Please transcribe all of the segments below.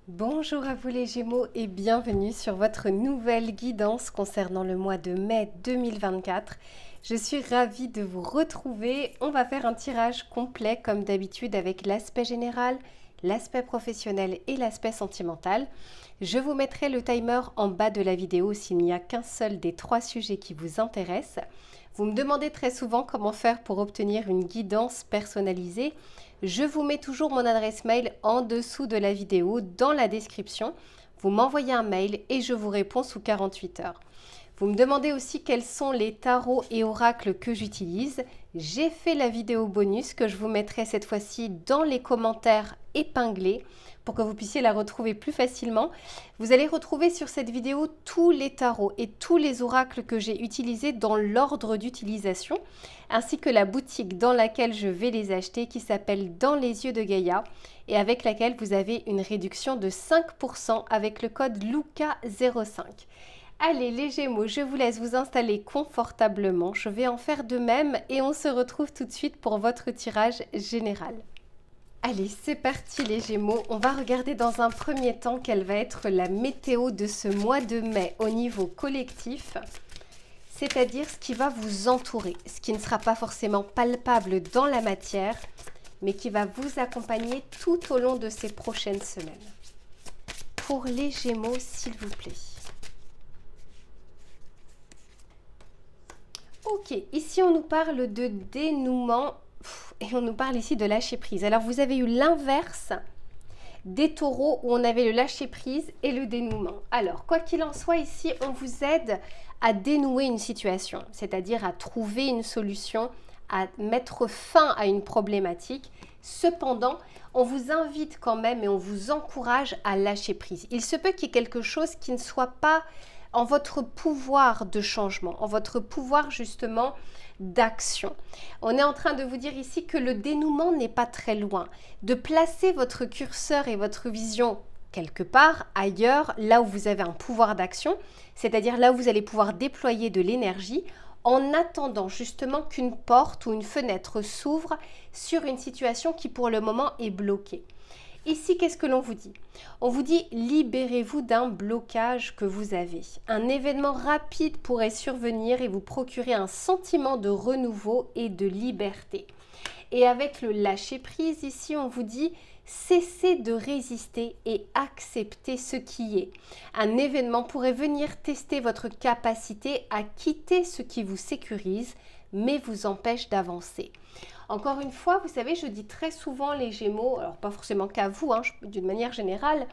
Bonjour à vous les Gémeaux et bienvenue sur votre nouvelle guidance concernant le mois de mai 2024. Je suis ravie de vous retrouver. On va faire un tirage complet comme d'habitude avec l'aspect général, l'aspect professionnel et l'aspect sentimental. Je vous mettrai le timer en bas de la vidéo s'il n'y a qu'un seul des trois sujets qui vous intéressent. Vous me demandez très souvent comment faire pour obtenir une guidance personnalisée. Je vous mets toujours mon adresse mail en dessous de la vidéo dans la description. Vous m'envoyez un mail et je vous réponds sous 48 heures. Vous me demandez aussi quels sont les tarots et oracles que j'utilise. J'ai fait la vidéo bonus que je vous mettrai cette fois-ci dans les commentaires épinglés pour que vous puissiez la retrouver plus facilement. Vous allez retrouver sur cette vidéo tous les tarots et tous les oracles que j'ai utilisés dans l'ordre d'utilisation, ainsi que la boutique dans laquelle je vais les acheter qui s'appelle Dans les yeux de Gaïa et avec laquelle vous avez une réduction de 5% avec le code LUCA05. Allez les Gémeaux, je vous laisse vous installer confortablement, je vais en faire de même et on se retrouve tout de suite pour votre tirage général. Allez, c'est parti les Gémeaux, on va regarder dans un premier temps quelle va être la météo de ce mois de mai au niveau collectif, c'est-à-dire ce qui va vous entourer, ce qui ne sera pas forcément palpable dans la matière, mais qui va vous accompagner tout au long de ces prochaines semaines. Pour les Gémeaux, s'il vous plaît. Ok, ici on nous parle de dénouement et on nous parle ici de lâcher prise. Alors vous avez eu l'inverse des taureaux où on avait le lâcher prise et le dénouement. Alors quoi qu'il en soit ici, on vous aide à dénouer une situation, c'est-à-dire à trouver une solution, à mettre fin à une problématique. Cependant, on vous invite quand même et on vous encourage à lâcher prise. Il se peut qu'il y ait quelque chose qui ne soit pas en votre pouvoir de changement, en votre pouvoir justement d'action. On est en train de vous dire ici que le dénouement n'est pas très loin, de placer votre curseur et votre vision quelque part ailleurs, là où vous avez un pouvoir d'action, c'est-à-dire là où vous allez pouvoir déployer de l'énergie en attendant justement qu'une porte ou une fenêtre s'ouvre sur une situation qui pour le moment est bloquée. Ici, qu'est-ce que l'on vous dit? On vous dit libérez-vous d'un blocage que vous avez. Un événement rapide pourrait survenir et vous procurer un sentiment de renouveau et de liberté. Et avec le lâcher-prise, ici, on vous dit cessez de résister et acceptez ce qui est. Un événement pourrait venir tester votre capacité à quitter ce qui vous sécurise, mais vous empêche d'avancer. Encore une fois, vous savez, je dis très souvent les Gémeaux, alors pas forcément qu'à vous, d'une manière générale,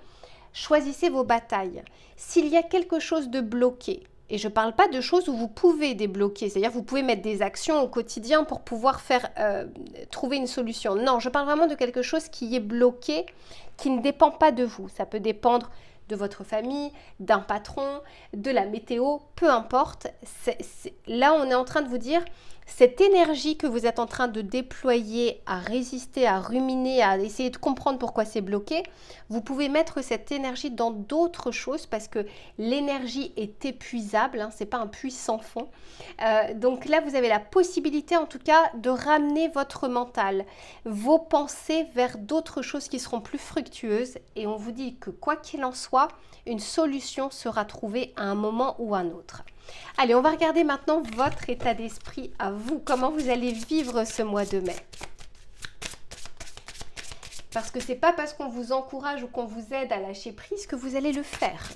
choisissez vos batailles. S'il y a quelque chose de bloqué, et je ne parle pas de choses où vous pouvez débloquer, c'est-à-dire vous pouvez mettre des actions au quotidien pour pouvoir trouver une solution. Non, je parle vraiment de quelque chose qui est bloqué, qui ne dépend pas de vous. Ça peut dépendre de votre famille, d'un patron, de la météo, peu importe. Là, on est en train de vous dire, cette énergie que vous êtes en train de déployer à résister, à ruminer, à essayer de comprendre pourquoi c'est bloqué, vous pouvez mettre cette énergie dans d'autres choses parce que l'énergie est épuisable, c'est pas un puits sans fond. Donc là, vous avez la possibilité en tout cas de ramener votre mental, vos pensées vers d'autres choses qui seront plus fructueuses et on vous dit que quoi qu'il en soit, une solution sera trouvée à un moment ou à un autre. Allez, on va regarder maintenant votre état d'esprit à vous, comment vous allez vivre ce mois de mai. Parce que c'est pas parce qu'on vous encourage ou qu'on vous aide à lâcher prise que vous allez le faire.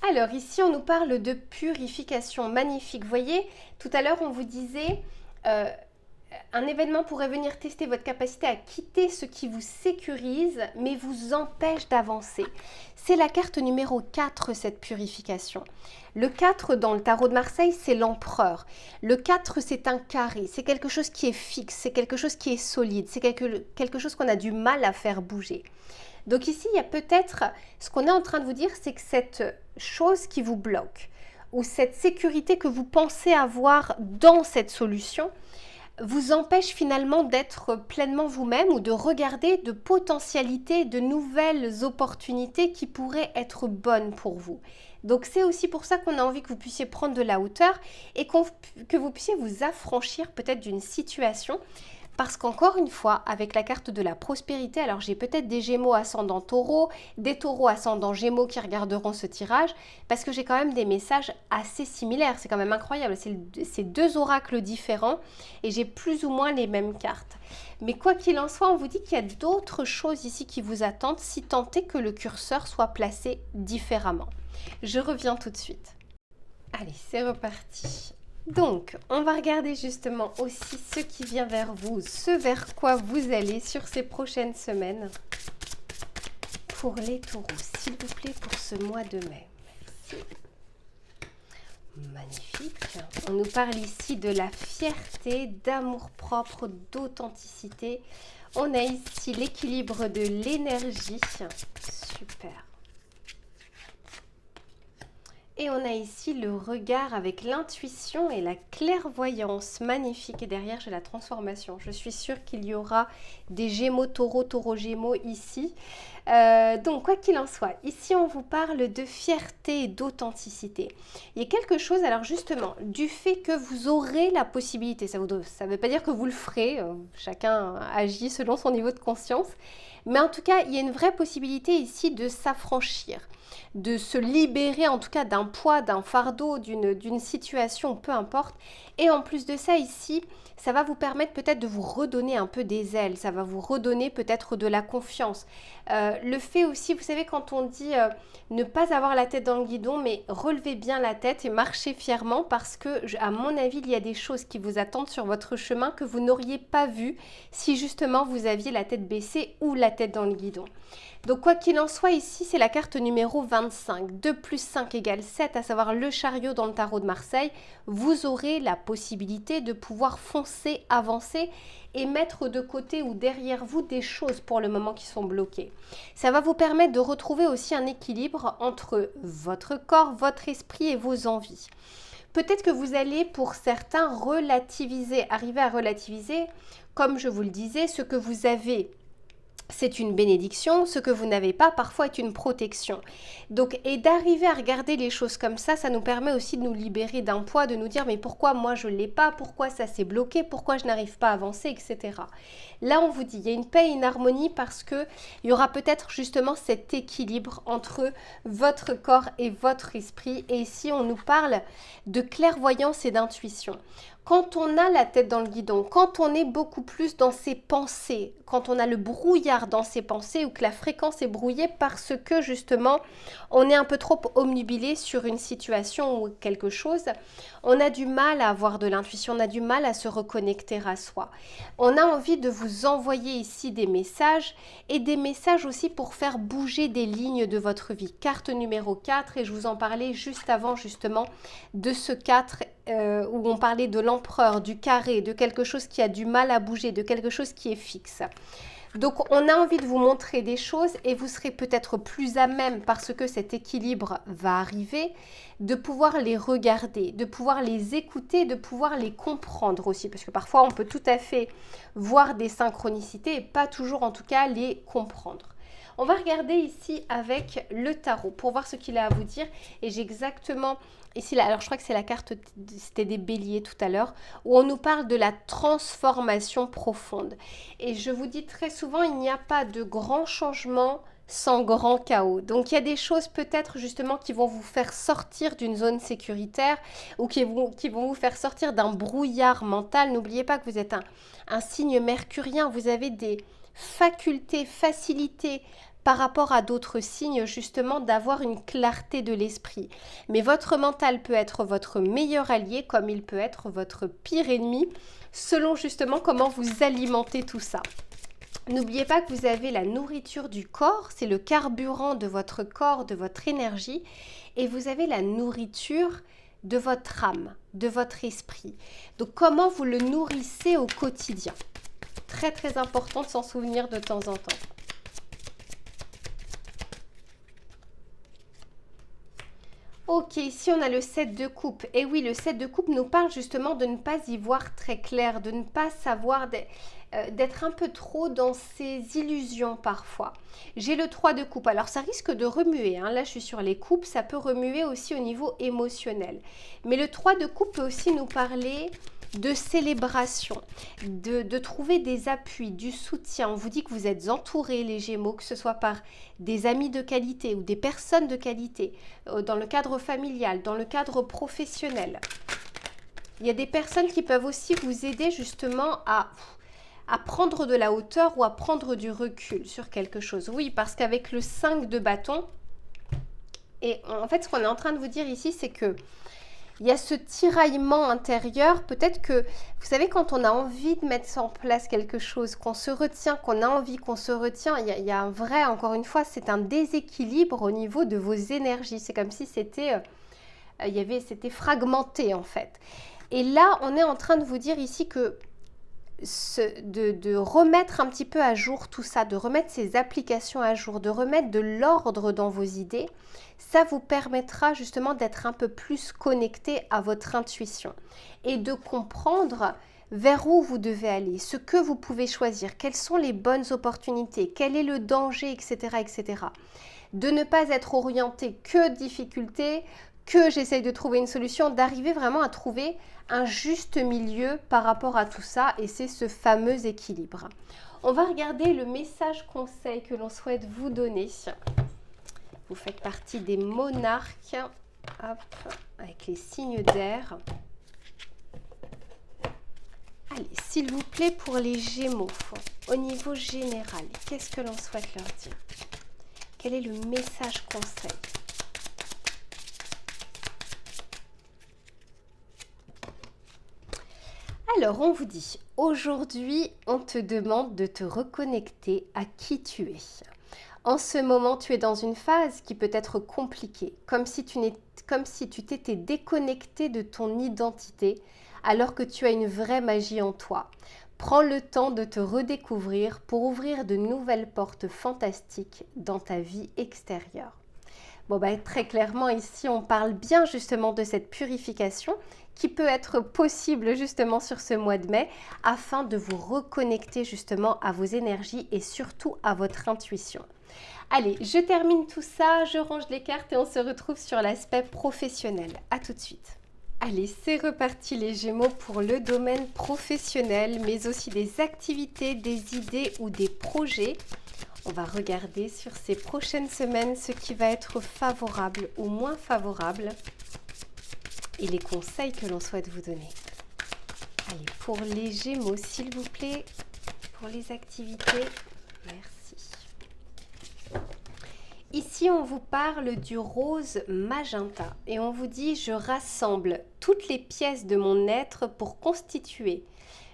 Alors ici, on nous parle de purification magnifique. Vous voyez, tout à l'heure, on vous disait... un événement pourrait venir tester votre capacité à quitter ce qui vous sécurise, mais vous empêche d'avancer. C'est la carte numéro 4, cette purification. Le 4 dans le tarot de Marseille, c'est l'empereur. Le 4, c'est un carré, c'est quelque chose qui est fixe, c'est quelque chose qui est solide, c'est quelque chose qu'on a du mal à faire bouger. Donc ici, il y a peut-être, ce qu'on est en train de vous dire, c'est que cette chose qui vous bloque, ou cette sécurité que vous pensez avoir dans cette solution, vous empêche finalement d'être pleinement vous-même ou de regarder de potentialités, de nouvelles opportunités qui pourraient être bonnes pour vous. Donc c'est aussi pour ça qu'on a envie que vous puissiez prendre de la hauteur et que vous puissiez vous affranchir peut-être d'une situation. Parce qu'encore une fois, avec la carte de la prospérité, alors j'ai peut-être des Gémeaux ascendant Taureau, des Taureaux ascendant Gémeaux qui regarderont ce tirage, parce que j'ai quand même des messages assez similaires. C'est quand même incroyable, c'est deux oracles différents et j'ai plus ou moins les mêmes cartes. Mais quoi qu'il en soit, on vous dit qu'il y a d'autres choses ici qui vous attendent, si tant est que le curseur soit placé différemment. Je reviens tout de suite. Allez, c'est reparti. Donc, on va regarder justement aussi ce qui vient vers vous, ce vers quoi vous allez sur ces prochaines semaines. Pour les taureaux, s'il vous plaît, pour ce mois de mai. Merci. Magnifique. On nous parle ici de la fierté, d'amour-propre, d'authenticité. On a ici l'équilibre de l'énergie. Super. Et on a ici le regard avec l'intuition et la clairvoyance. Magnifique. Et derrière, j'ai la transformation. Je suis sûre qu'il y aura des Gémeaux, Taureaux, Taureaux, Gémeaux ici. Donc, quoi qu'il en soit, ici, on vous parle de fierté et d'authenticité. Il y a quelque chose, alors justement, du fait que vous aurez la possibilité, ça ne veut pas dire que vous le ferez, chacun agit selon son niveau de conscience, mais en tout cas, il y a une vraie possibilité ici de s'affranchir, de se libérer en tout cas d'un poids, d'un fardeau, d'une situation, peu importe. Et en plus de ça ici, ça va vous permettre peut-être de vous redonner un peu des ailes, ça va vous redonner peut-être de la confiance. Le fait aussi, vous savez, quand on dit ne pas avoir la tête dans le guidon, mais relevez bien la tête et marchez fièrement parce que, à mon avis, il y a des choses qui vous attendent sur votre chemin que vous n'auriez pas vues si justement vous aviez la tête baissée ou la tête dans le guidon. Donc quoi qu'il en soit, ici c'est la carte numéro 25. 2 plus 5 égale 7, à savoir le chariot dans le tarot de Marseille. Vous aurez la possibilité de pouvoir foncer, avancer et mettre de côté ou derrière vous des choses pour le moment qui sont bloquées. Ça va vous permettre de retrouver aussi un équilibre entre votre corps, votre esprit et vos envies. Peut-être que vous allez pour certains relativiser, arriver à relativiser, comme je vous le disais, ce que vous avez. C'est une bénédiction, ce que vous n'avez pas parfois est une protection. Donc, et d'arriver à regarder les choses comme ça nous permet aussi de nous libérer d'un poids, de nous dire mais pourquoi moi je ne l'ai pas, pourquoi ça s'est bloqué, pourquoi je n'arrive pas à avancer, etc. Là, on vous dit, il y a une paix et une harmonie parce qu'il y aura peut-être justement cet équilibre entre votre corps et votre esprit. Et ici, on nous parle de clairvoyance et d'intuition. Quand on a la tête dans le guidon, quand on est beaucoup plus dans ses pensées, quand on a le brouillard dans ses pensées ou que la fréquence est brouillée parce que justement on est un peu trop omnubilé sur une situation ou quelque chose, on a du mal à avoir de l'intuition, on a du mal à se reconnecter à soi. On a envie de vous envoyer ici des messages et des messages aussi pour faire bouger des lignes de votre vie. Carte numéro 4 et je vous en parlais juste avant justement de ce 4 où on parlait de l'empereur, du carré, de quelque chose qui a du mal à bouger, de quelque chose qui est fixe. Donc on a envie de vous montrer des choses et vous serez peut-être plus à même parce que cet équilibre va arriver, de pouvoir les regarder, de pouvoir les écouter, de pouvoir les comprendre aussi. Parce que parfois on peut tout à fait voir des synchronicités et pas toujours en tout cas les comprendre. On va regarder ici avec le tarot pour voir ce qu'il a à vous dire. Et j'ai exactement ici, alors je crois que c'est la carte, c'était des béliers tout à l'heure, où on nous parle de la transformation profonde. Et je vous dis très souvent, il n'y a pas de grand changement sans grand chaos. Donc il y a des choses peut-être justement qui vont vous faire sortir d'une zone sécuritaire ou qui vont vous faire sortir d'un brouillard mental. N'oubliez pas que vous êtes un signe mercurien, vous avez des facultés, facilités par rapport à d'autres signes justement d'avoir une clarté de l'esprit. Mais votre mental peut être votre meilleur allié comme il peut être votre pire ennemi selon justement comment vous alimentez tout ça. N'oubliez pas que vous avez la nourriture du corps, c'est le carburant de votre corps, de votre énergie, et vous avez la nourriture de votre âme, de votre esprit. Donc comment vous le nourrissez au quotidien? Très très important de s'en souvenir de temps en temps. Ok, ici on a le 7 de coupe. Et oui, le 7 de coupe nous parle justement de ne pas y voir très clair, de ne pas savoir, d'être un peu trop dans ses illusions parfois. J'ai le 3 de coupe. Alors ça risque de remuer, hein. Là je suis sur les coupes, ça peut remuer aussi au niveau émotionnel. Mais le 3 de coupe peut aussi nous parler de célébration, de trouver des appuis, du soutien. On vous dit que vous êtes entourés, les Gémeaux, que ce soit par des amis de qualité ou des personnes de qualité, dans le cadre familial, dans le cadre professionnel. Il y a des personnes qui peuvent aussi vous aider justement à prendre de la hauteur ou à prendre du recul sur quelque chose. Oui, parce qu'avec le 5 de bâton, et en fait ce qu'on est en train de vous dire ici, c'est que il y a ce tiraillement intérieur, peut-être que, vous savez, quand on a envie de mettre en place quelque chose, qu'on se retient, qu'on a envie qu'on se retient, il y a un vrai, encore une fois, c'est un déséquilibre au niveau de vos énergies. C'est comme si c'était fragmenté en fait. Et là, on est en train de vous dire ici que de remettre un petit peu à jour tout ça, de remettre ces applications à jour, de remettre de l'ordre dans vos idées, ça vous permettra justement d'être un peu plus connecté à votre intuition et de comprendre vers où vous devez aller, ce que vous pouvez choisir, quelles sont les bonnes opportunités, quel est le danger, etc., etc. De ne pas être orienté que difficultés, que j'essaye de trouver une solution, d'arriver vraiment à trouver un juste milieu par rapport à tout ça, et c'est ce fameux équilibre. On va regarder le message conseil que l'on souhaite vous donner. Vous faites partie des monarques, hop, avec les signes d'air. Allez, s'il vous plaît, pour les Gémeaux, au niveau général, qu'est-ce que l'on souhaite leur dire? Quel est le message conseil? Alors, on vous dit, aujourd'hui, on te demande de te reconnecter à qui tu es. En ce moment, tu es dans une phase qui peut être compliquée, comme si tu t'étais déconnecté de ton identité, alors que tu as une vraie magie en toi. Prends le temps de te redécouvrir pour ouvrir de nouvelles portes fantastiques dans ta vie extérieure. Bon, très clairement, ici, on parle bien justement de cette purification qui peut être possible justement sur ce mois de mai afin de vous reconnecter justement à vos énergies et surtout à votre intuition. Allez, je termine tout ça, je range les cartes et on se retrouve sur l'aspect professionnel. À tout de suite. Allez, c'est reparti les Gémeaux pour le domaine professionnel, mais aussi des activités, des idées ou des projets. On va regarder sur ces prochaines semaines ce qui va être favorable ou moins favorable et les conseils que l'on souhaite vous donner. Allez, pour les Gémeaux, s'il vous plaît, pour les activités, merci. Ici, on vous parle du rose magenta et on vous dit « Je rassemble toutes les pièces de mon être pour constituer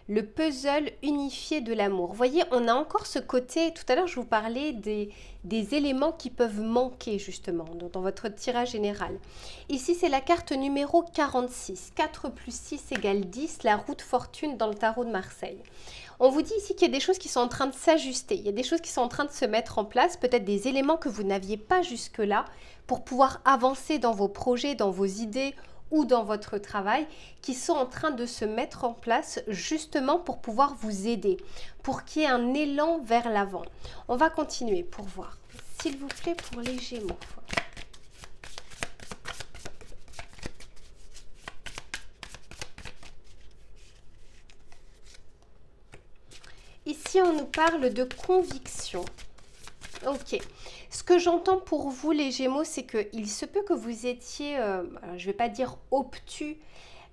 le puzzle unifié de l'amour ». Vous voyez, on a encore ce côté, tout à l'heure je vous parlais des éléments qui peuvent manquer justement dans votre tirage général. Ici, c'est la carte numéro 46. 4 plus 6 égale 10, la roue de fortune dans le tarot de Marseille. On vous dit ici qu'il y a des choses qui sont en train de s'ajuster, il y a des choses qui sont en train de se mettre en place, peut-être des éléments que vous n'aviez pas jusque-là pour pouvoir avancer dans vos projets, dans vos idées ou dans votre travail, qui sont en train de se mettre en place justement pour pouvoir vous aider, pour qu'il y ait un élan vers l'avant. On va continuer pour voir, s'il vous plaît, pour les Gémeaux. Ici, on nous parle de conviction. Ok. Ce que j'entends pour vous, les Gémeaux, c'est qu'il se peut que vous étiez, je ne vais pas dire obtus,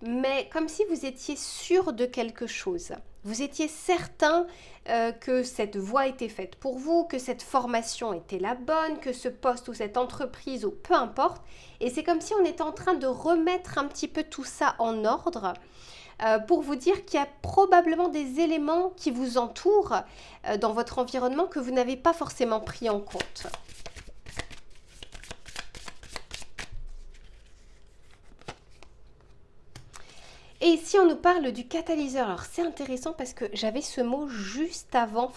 mais comme si vous étiez sûr de quelque chose. Vous étiez certain que cette voie était faite pour vous, que cette formation était la bonne, que ce poste ou cette entreprise ou peu importe. Et c'est comme si on était en train de remettre un petit peu tout ça en ordre. Pour vous dire qu'il y a probablement des éléments qui vous entourent dans votre environnement que vous n'avez pas forcément pris en compte. Et ici, on nous parle du catalyseur. Alors, c'est intéressant parce que j'avais ce mot juste avant,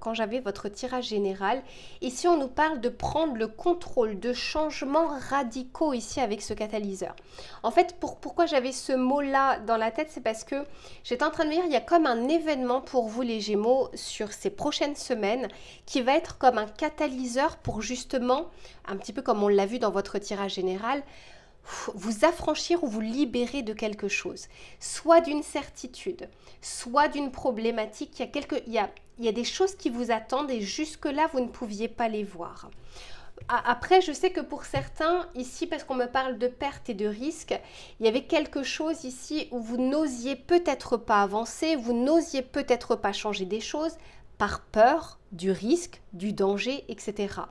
quand j'avais votre tirage général. Ici, on nous parle de prendre le contrôle de changements radicaux ici avec ce catalyseur. En fait, pourquoi j'avais ce mot-là dans la tête, c'est parce que j'étais en train de me dire, il y a comme un événement pour vous les Gémeaux sur ces prochaines semaines qui va être comme un catalyseur pour justement, un petit peu comme on l'a vu dans votre tirage général, vous affranchir ou vous libérer de quelque chose, soit d'une certitude, soit d'une problématique. Il y a des choses qui vous attendent et jusque-là, vous ne pouviez pas les voir. Après, je sais que pour certains, ici, parce qu'on me parle de perte et de risque, il y avait quelque chose ici où vous n'osiez peut-être pas avancer, vous n'osiez peut-être pas changer des choses par peur du risque, du danger, etc.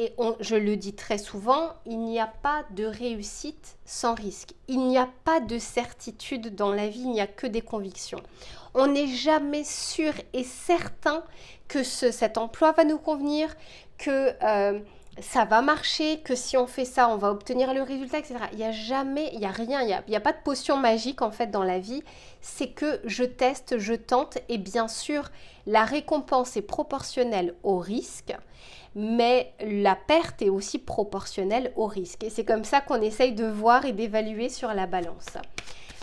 Et je le dis très souvent, il n'y a pas de réussite sans risque. Il n'y a pas de certitude dans la vie, il n'y a que des convictions. On n'est jamais sûr et certain que cet emploi va nous convenir, que ça va marcher, que si on fait ça, on va obtenir le résultat, etc. Il n'y a jamais, il n'y a rien, il n'y a pas de potion magique en fait dans la vie. C'est que je teste, je tente et bien sûr, la récompense est proportionnelle au risque. Mais la perte est aussi proportionnelle au risque. Et c'est comme ça qu'on essaye de voir et d'évaluer sur la balance.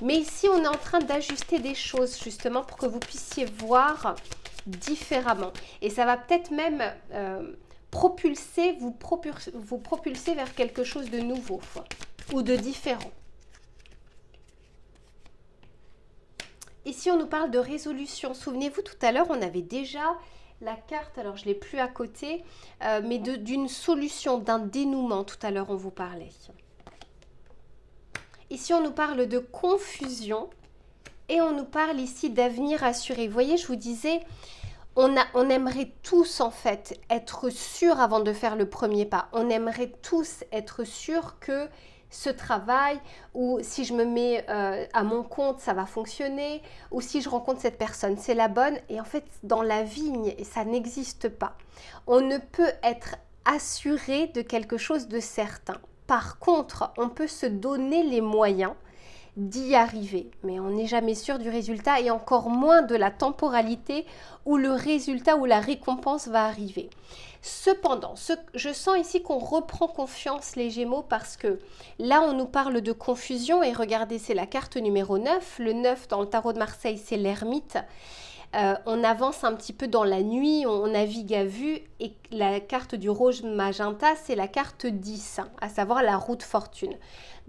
Mais ici, on est en train d'ajuster des choses justement pour que vous puissiez voir différemment. Et ça va peut-être même vous propulser vers quelque chose de nouveau ou de différent. Ici, on nous parle de résolution. Souvenez-vous, tout à l'heure, on avait déjà la carte, alors je ne l'ai plus à côté, mais d'une solution, d'un dénouement. Tout à l'heure, on vous parlait. Ici, on nous parle de confusion et on nous parle ici d'avenir assuré. Vous voyez, je vous disais, on aimerait tous en fait être sûrs avant de faire le premier pas. On aimerait tous être sûrs que ce travail, ou si je me mets à mon compte, ça va fonctionner, ou si je rencontre cette personne, c'est la bonne. Et en fait, dans la vie, ça n'existe pas. On ne peut être assuré de quelque chose de certain. Par contre, on peut se donner les moyens d'y arriver, mais on n'est jamais sûr du résultat et encore moins de la temporalité où le résultat ou la récompense va arriver. Cependant, je sens ici qu'on reprend confiance les Gémeaux parce que là on nous parle de confusion et regardez, c'est la carte numéro 9. Le 9 dans le tarot de Marseille, c'est l'ermite. On avance un petit peu dans la nuit, on navigue à vue et la carte du rouge magenta, c'est la carte 10, à savoir la roue de fortune.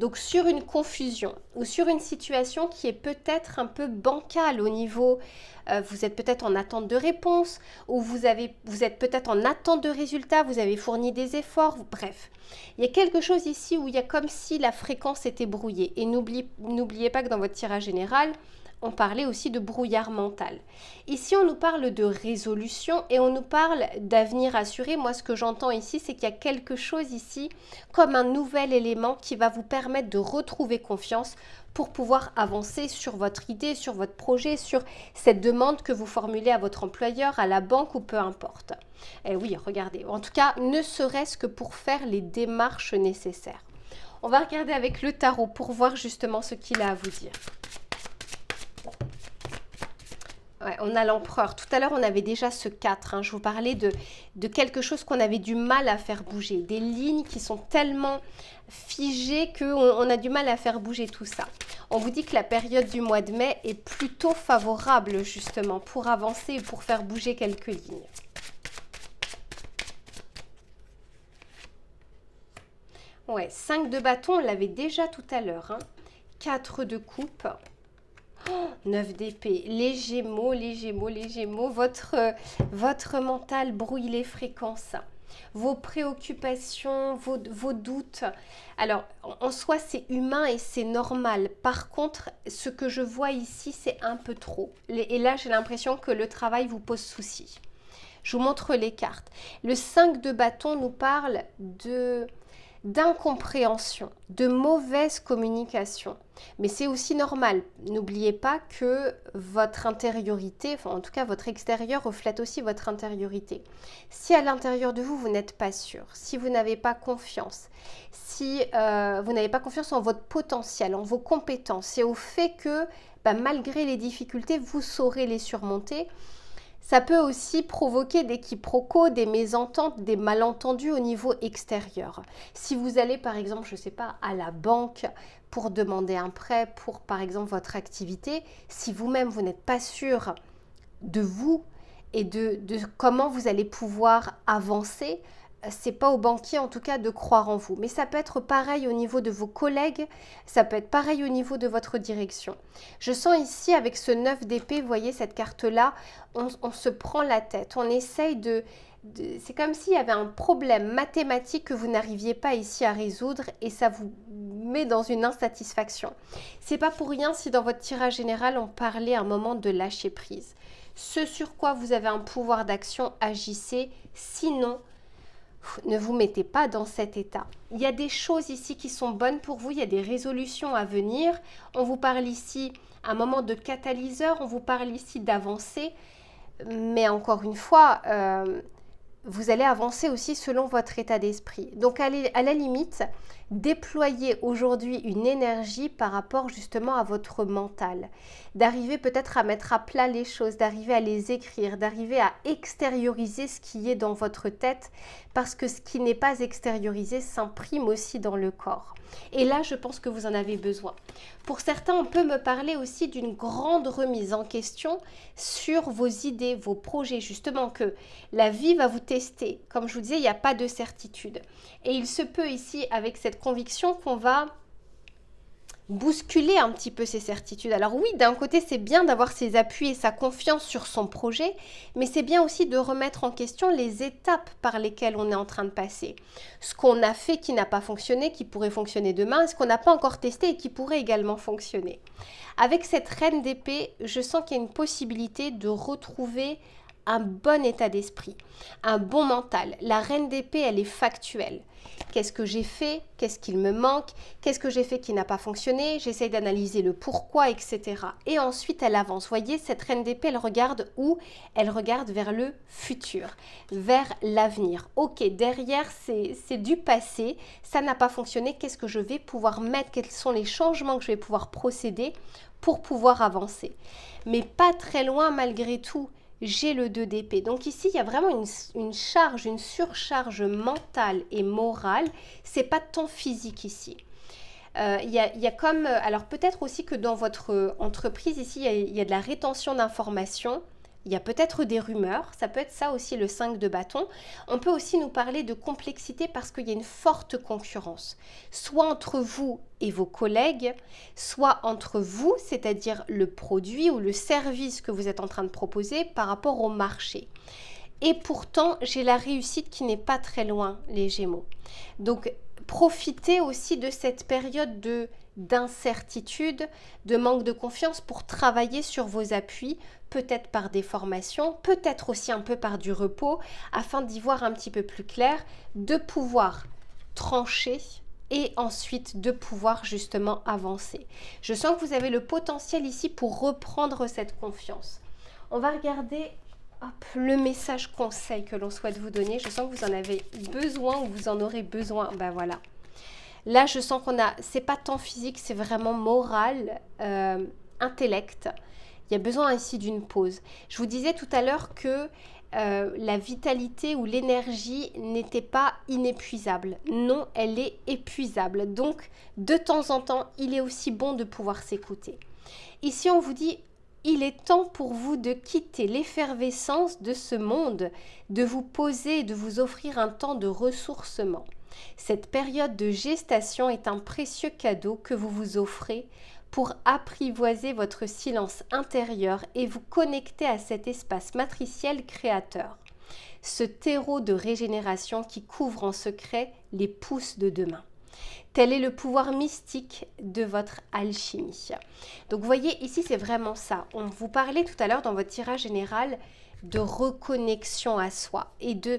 Donc sur une confusion ou sur une situation qui est peut-être un peu bancale au niveau, vous êtes peut-être en attente de réponse ou vous êtes peut-être en attente de résultats, vous avez fourni des efforts, bref. Il y a quelque chose ici où il y a comme si la fréquence était brouillée. Et n'oubliez pas que dans votre tirage général, on parlait aussi de brouillard mental. Ici, on nous parle de résolution et on nous parle d'avenir assuré. Moi, ce que j'entends ici, c'est qu'il y a quelque chose ici comme un nouvel élément qui va vous permettre de retrouver confiance pour pouvoir avancer sur votre idée, sur votre projet, sur cette demande que vous formulez à votre employeur, à la banque ou peu importe. Et oui, regardez, en tout cas, ne serait-ce que pour faire les démarches nécessaires. On va regarder avec le tarot pour voir justement ce qu'il a à vous dire. Ouais, on a l'empereur. Tout à l'heure, on avait déjà ce 4. Je vous parlais de quelque chose qu'on avait du mal à faire bouger. Des lignes qui sont tellement figées qu'on a du mal à faire bouger tout ça. On vous dit que la période du mois de mai est plutôt favorable justement pour avancer et pour faire bouger quelques lignes. Ouais, 5 de bâton, on l'avait déjà tout à l'heure. 4 de coupe. 9 d'épée, les Gémeaux, votre mental brouille les fréquences, vos préoccupations, vos doutes. Alors, en soi, c'est humain et c'est normal. Par contre, ce que je vois ici, c'est un peu trop. Et là, j'ai l'impression que le travail vous pose souci. Je vous montre les cartes. Le 5 de bâton nous parle d'incompréhension, de mauvaise communication. Mais c'est aussi normal. N'oubliez pas que votre intériorité, enfin en tout cas votre extérieur reflète aussi votre intériorité. Si à l'intérieur de vous, vous n'êtes pas sûr, si vous n'avez pas confiance, si vous n'avez pas confiance en votre potentiel, en vos compétences et au fait que malgré les difficultés, vous saurez les surmonter, ça peut aussi provoquer des quiproquos, des mésententes, des malentendus au niveau extérieur. Si vous allez par exemple, je ne sais pas, à la banque pour demander un prêt pour par exemple votre activité, si vous-même vous n'êtes pas sûr de vous et de comment vous allez pouvoir avancer, c'est pas au banquier en tout cas de croire en vous. Mais ça peut être pareil au niveau de vos collègues, ça peut être pareil au niveau de votre direction. Je sens ici avec ce 9 d'épée, vous voyez cette carte-là, on se prend la tête, on essaye c'est comme s'il y avait un problème mathématique que vous n'arriviez pas ici à résoudre et ça vous met dans une insatisfaction. C'est pas pour rien si dans votre tirage général on parlait un moment de lâcher prise. Ce sur quoi vous avez un pouvoir d'action, agissez, sinon ne vous mettez pas dans cet état. Il y a des choses ici qui sont bonnes pour vous, il y a des résolutions à venir. On vous parle ici un moment de catalyseur, on vous parle ici d'avancer. Mais encore une fois, vous allez avancer aussi selon votre état d'esprit. Donc à la limite, déployez aujourd'hui une énergie par rapport justement à votre mental. D'arriver peut-être à mettre à plat les choses, d'arriver à les écrire, d'arriver à extérioriser ce qui est dans votre tête, parce que ce qui n'est pas extériorisé s'imprime aussi dans le corps. Et là, je pense que vous en avez besoin. Pour certains, on peut me parler aussi d'une grande remise en question sur vos idées, vos projets, justement que la vie va vous tester. Comme je vous disais, il n'y a pas de certitude. Et il se peut ici, avec cette conviction, qu'on va bousculer un petit peu ces certitudes. Alors oui, d'un côté, c'est bien d'avoir ses appuis et sa confiance sur son projet, mais c'est bien aussi de remettre en question les étapes par lesquelles on est en train de passer. Ce qu'on a fait qui n'a pas fonctionné, qui pourrait fonctionner demain, et ce qu'on n'a pas encore testé et qui pourrait également fonctionner. Avec cette reine d'épée, je sens qu'il y a une possibilité de retrouver un bon état d'esprit, un bon mental. La reine d'épée, elle est factuelle. Qu'est-ce que j'ai fait? Qu'est-ce qu'il me manque? Qu'est-ce que j'ai fait qui n'a pas fonctionné? J'essaye d'analyser le pourquoi, etc. Et ensuite, elle avance. Vous voyez, cette reine d'épée, elle regarde où? Elle regarde vers le futur, vers l'avenir. Ok, derrière, c'est du passé. Ça n'a pas fonctionné. Qu'est-ce que je vais pouvoir mettre? Quels sont les changements que je vais pouvoir procéder pour pouvoir avancer? Mais pas très loin malgré tout. J'ai le 2 d'épée. Donc ici, il y a vraiment une charge, une surcharge mentale et morale. C'est pas tant physique ici. Il y a comme... Alors peut-être aussi que dans votre entreprise, ici, il y a de la rétention d'informations. Il y a peut-être des rumeurs, ça peut être ça aussi le 5 de bâton. On peut aussi nous parler de complexité parce qu'il y a une forte concurrence, soit entre vous et vos collègues, soit entre vous, c'est-à-dire le produit ou le service que vous êtes en train de proposer par rapport au marché. Et pourtant, j'ai la réussite qui n'est pas très loin, les Gémeaux. Donc, profitez aussi de cette période d'incertitude, de manque de confiance pour travailler sur vos appuis, peut-être par des formations, peut-être aussi un peu par du repos, afin d'y voir un petit peu plus clair, de pouvoir trancher et ensuite de pouvoir justement avancer. Je sens que vous avez le potentiel ici pour reprendre cette confiance. On va regarder le message conseil que l'on souhaite vous donner. Je sens que vous en avez besoin ou vous en aurez besoin. Ben voilà. Là, je sens c'est pas tant physique, c'est vraiment moral, intellect. Il y a besoin ici d'une pause. Je vous disais tout à l'heure que la vitalité ou l'énergie n'était pas inépuisable. Non, elle est épuisable. Donc, de temps en temps, il est aussi bon de pouvoir s'écouter. Ici, on vous dit, il est temps pour vous de quitter l'effervescence de ce monde, de vous poser et de vous offrir un temps de ressourcement. Cette période de gestation est un précieux cadeau que vous vous offrez pour apprivoiser votre silence intérieur et vous connecter à cet espace matriciel créateur. Ce terreau de régénération qui couvre en secret les pousses de demain. Tel est le pouvoir mystique de votre alchimie. Donc vous voyez, ici c'est vraiment ça. On vous parlait tout à l'heure dans votre tirage général de reconnexion à soi et de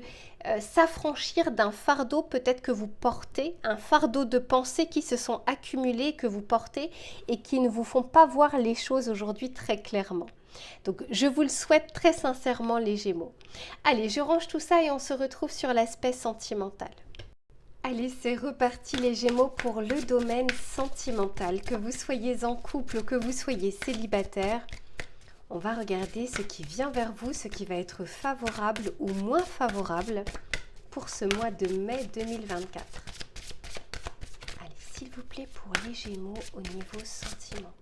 s'affranchir d'un fardeau peut-être que vous portez, un fardeau de pensées qui se sont accumulées, que vous portez et qui ne vous font pas voir les choses aujourd'hui très clairement. Donc je vous le souhaite très sincèrement les Gémeaux. Allez, je range tout ça et on se retrouve sur l'aspect sentimental. Allez, c'est reparti les Gémeaux pour le domaine sentimental. Que vous soyez en couple ou que vous soyez célibataire, on va regarder ce qui vient vers vous, ce qui va être favorable ou moins favorable pour ce mois de mai 2024. Allez, s'il vous plaît, pour les Gémeaux au niveau sentimental.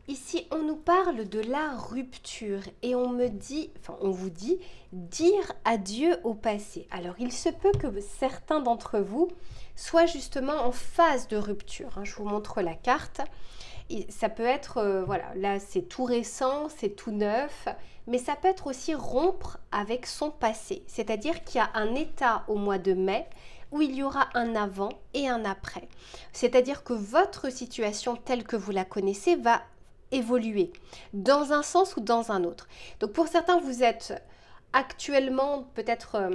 Ici, on nous parle de la rupture et on vous dit dire adieu au passé. Alors, il se peut que certains d'entre vous soient justement en phase de rupture. Je vous montre la carte. Et ça peut être, voilà, là c'est tout récent, c'est tout neuf, mais ça peut être aussi rompre avec son passé. C'est-à-dire qu'il y a un état au mois de mai où il y aura un avant et un après. C'est-à-dire que votre situation telle que vous la connaissez va évoluer dans un sens ou dans un autre. Donc pour certains, vous êtes actuellement peut-être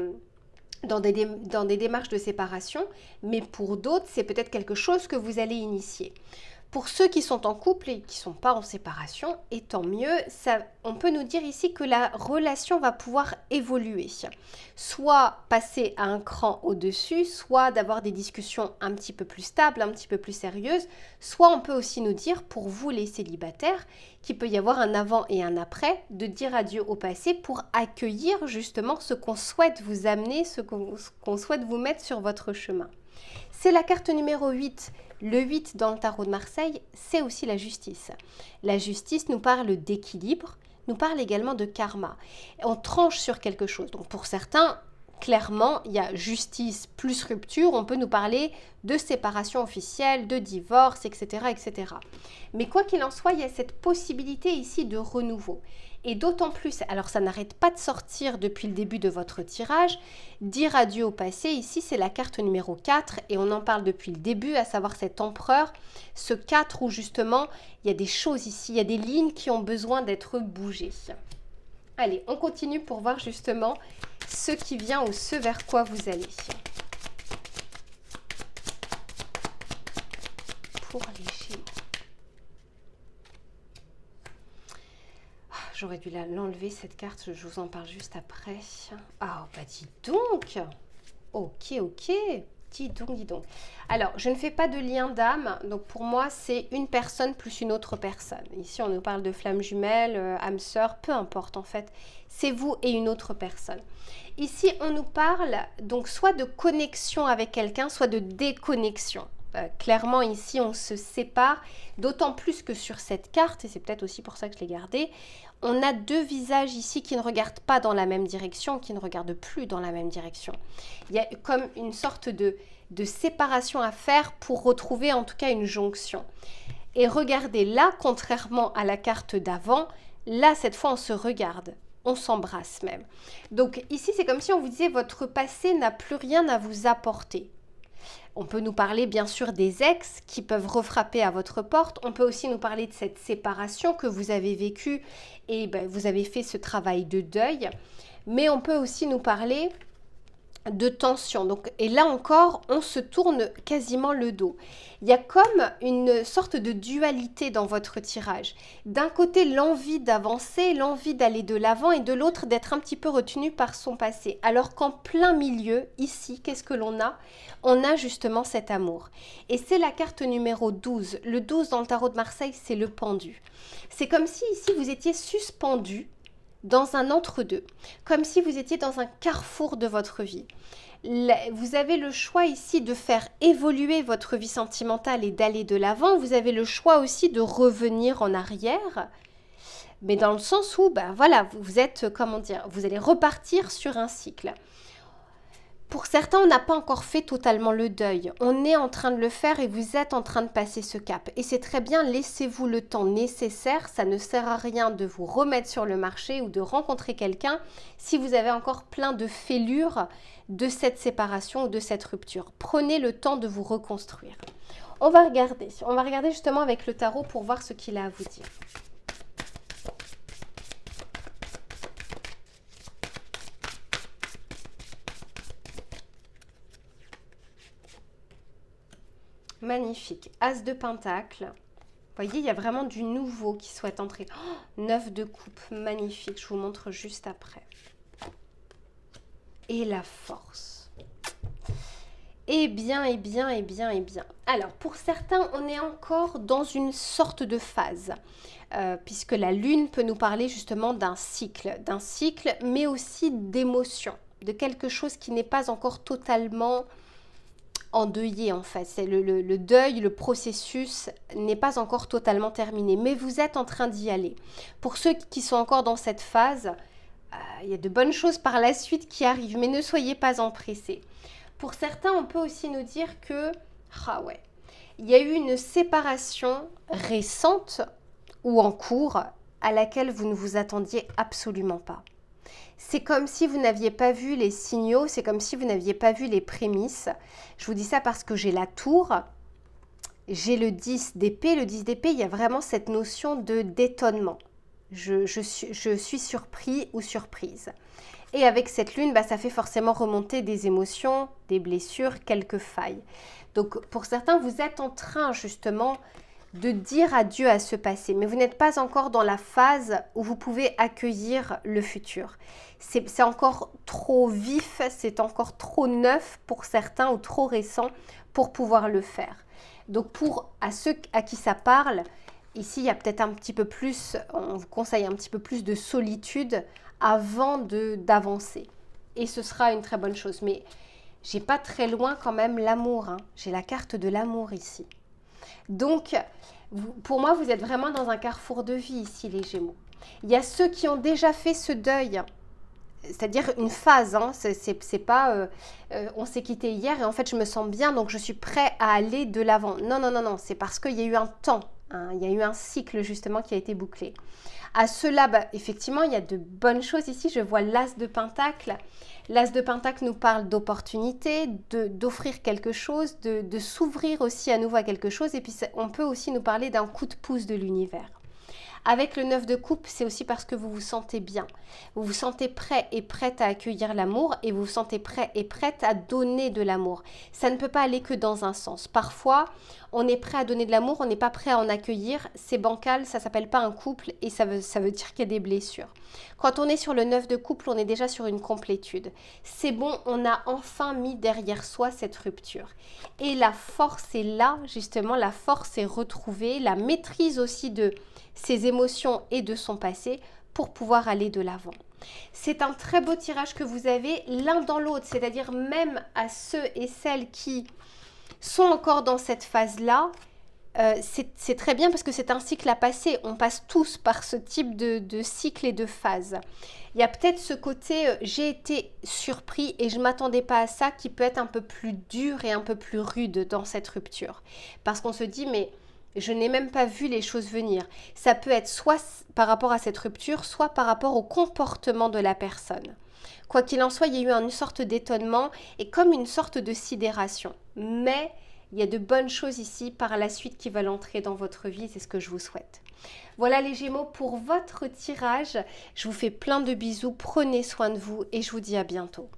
dans des démarches de séparation, mais pour d'autres, c'est peut-être quelque chose que vous allez initier. Pour ceux qui sont en couple et qui ne sont pas en séparation, et tant mieux, on peut nous dire ici que la relation va pouvoir évoluer. Soit passer à un cran au-dessus, soit d'avoir des discussions un petit peu plus stables, un petit peu plus sérieuses, soit on peut aussi nous dire, pour vous les célibataires, qu'il peut y avoir un avant et un après, de dire adieu au passé pour accueillir justement ce qu'on souhaite vous amener, ce qu'on souhaite vous mettre sur votre chemin. C'est la carte numéro 8. Le 8 dans le tarot de Marseille, c'est aussi la justice. La justice nous parle d'équilibre, nous parle également de karma. On tranche sur quelque chose. Donc pour certains, clairement, il y a justice plus rupture. On peut nous parler de séparation officielle, de divorce, etc., etc. Mais quoi qu'il en soit, il y a cette possibilité ici de renouveau. Et d'autant plus, alors ça n'arrête pas de sortir depuis le début de votre tirage, dire adieu au passé, ici c'est la carte numéro 4 et on en parle depuis le début, à savoir cet empereur, ce 4 où justement il y a des choses ici, il y a des lignes qui ont besoin d'être bougées. Allez, on continue pour voir justement ce qui vient ou ce vers quoi vous allez. Pour les Gémeaux. J'aurais dû l'enlever cette carte, je vous en parle juste après. Ah, bah dis donc. Ok. Dis donc. Alors, je ne fais pas de lien d'âme, donc pour moi, c'est une personne plus une autre personne. Ici, on nous parle de flamme jumelle, âme sœur, peu importe en fait. C'est vous et une autre personne. Ici, on nous parle donc soit de connexion avec quelqu'un, soit de déconnexion. Clairement, ici, on se sépare, d'autant plus que sur cette carte, et c'est peut-être aussi pour ça que je l'ai gardée, on a deux visages ici qui ne regardent pas dans la même direction, qui ne regardent plus dans la même direction. Il y a comme une sorte de séparation à faire pour retrouver en tout cas une jonction. Et regardez là, contrairement à la carte d'avant, là, cette fois, on se regarde. On s'embrasse même. Donc ici, c'est comme si on vous disait votre passé n'a plus rien à vous apporter. On peut nous parler bien sûr des ex qui peuvent refrapper à votre porte. On peut aussi nous parler de cette séparation que vous avez vécue et vous avez fait ce travail de deuil. Mais on peut aussi nous parler de tension. Donc, et là encore, on se tourne quasiment le dos. Il y a comme une sorte de dualité dans votre tirage. D'un côté, l'envie d'avancer, l'envie d'aller de l'avant et de l'autre, d'être un petit peu retenu par son passé. Alors qu'en plein milieu, ici, qu'est-ce que l'on a? On a justement cet amour. Et c'est la carte numéro 12. Le 12 dans le tarot de Marseille, c'est le pendu. C'est comme si ici, vous étiez suspendu dans un entre-deux, comme si vous étiez dans un carrefour de votre vie. Vous avez le choix ici de faire évoluer votre vie sentimentale et d'aller de l'avant. Vous avez le choix aussi de revenir en arrière, mais dans le sens où, voilà, vous êtes, comment dire, vous allez repartir sur un cycle. Pour certains, on n'a pas encore fait totalement le deuil. On est en train de le faire et vous êtes en train de passer ce cap. Et c'est très bien, laissez-vous le temps nécessaire. Ça ne sert à rien de vous remettre sur le marché ou de rencontrer quelqu'un si vous avez encore plein de fêlures de cette séparation ou de cette rupture. Prenez le temps de vous reconstruire. On va regarder justement avec le tarot pour voir ce qu'il a à vous dire. Magnifique. As de Pentacle. Vous voyez, il y a vraiment du nouveau qui souhaite entrer. Oh, 9 de coupe. Magnifique. Je vous montre juste après. Et la force. Eh bien, eh bien, eh bien, eh bien. Alors, pour certains, on est encore dans une sorte de phase. Puisque la lune peut nous parler justement d'un cycle, mais aussi d'émotions. De quelque chose qui n'est pas encore totalement endeuillé en fait. C'est le deuil, le processus n'est pas encore totalement terminé, mais vous êtes en train d'y aller. Pour ceux qui sont encore dans cette phase, il y a de bonnes choses par la suite qui arrivent, mais ne soyez pas empressés. Pour certains, on peut aussi nous dire que, ah ouais, il y a eu une séparation récente ou en cours à laquelle vous ne vous attendiez absolument pas. C'est comme si vous n'aviez pas vu les signaux, c'est comme si vous n'aviez pas vu les prémices. Je vous dis ça parce que j'ai la tour, j'ai le 10 d'épée. Le 10 d'épée, il y a vraiment cette notion d'étonnement. Je suis surpris ou surprise. Et avec cette lune, ça fait forcément remonter des émotions, des blessures, quelques failles. Donc pour certains, vous êtes en train justement de dire adieu à ce passé, mais vous n'êtes pas encore dans la phase où vous pouvez accueillir le futur. C'est encore trop vif, c'est encore trop neuf pour certains ou trop récent pour pouvoir le faire. Donc à ceux à qui ça parle, ici il y a peut-être un petit peu plus, on vous conseille un petit peu plus de solitude avant d'avancer. Et ce sera une très bonne chose. Mais j'ai pas très loin quand même l'amour, hein. J'ai la carte de l'amour ici. Donc, pour moi, vous êtes vraiment dans un carrefour de vie ici, les Gémeaux. Il y a ceux qui ont déjà fait ce deuil, c'est-à-dire une phase, hein. C'est pas on s'est quitté hier et en fait je me sens bien donc je suis prêt à aller de l'avant. Non, non, non, non, c'est parce qu'il y a eu un temps, hein. Il y a eu un cycle justement qui a été bouclé. À cela, effectivement, il y a de bonnes choses ici. Je vois l'As de Pentacle. L'As de Pentacle nous parle d'opportunité, d'offrir quelque chose, de s'ouvrir aussi à nouveau à quelque chose. Et puis, on peut aussi nous parler d'un coup de pouce de l'univers. Avec le 9 de coupe, c'est aussi parce que vous vous sentez bien. Vous vous sentez prêt et prête à accueillir l'amour et vous vous sentez prêt et prête à donner de l'amour. Ça ne peut pas aller que dans un sens. Parfois, on est prêt à donner de l'amour, on n'est pas prêt à en accueillir. C'est bancal, ça ne s'appelle pas un couple et ça veut dire qu'il y a des blessures. Quand on est sur le 9 de couple, on est déjà sur une complétude. C'est bon, on a enfin mis derrière soi cette rupture. Et la force est là, justement, la force est retrouvée, la maîtrise aussi de ses émotions et de son passé pour pouvoir aller de l'avant. C'est un très beau tirage que vous avez l'un dans l'autre, c'est-à-dire même à ceux et celles qui sont encore dans cette phase-là, c'est très bien parce que c'est un cycle à passer. On passe tous par ce type de cycle et de phase. Il y a peut-être ce côté j'ai été surpris et je ne m'attendais pas à ça qui peut être un peu plus dur et un peu plus rude dans cette rupture. Parce qu'on se dit mais je n'ai même pas vu les choses venir. Ça peut être soit par rapport à cette rupture, soit par rapport au comportement de la personne. Quoi qu'il en soit, il y a eu une sorte d'étonnement et comme une sorte de sidération. Mais il y a de bonnes choses ici par la suite qui veulent entrer dans votre vie, c'est ce que je vous souhaite. Voilà les Gémeaux pour votre tirage. Je vous fais plein de bisous, prenez soin de vous et je vous dis à bientôt.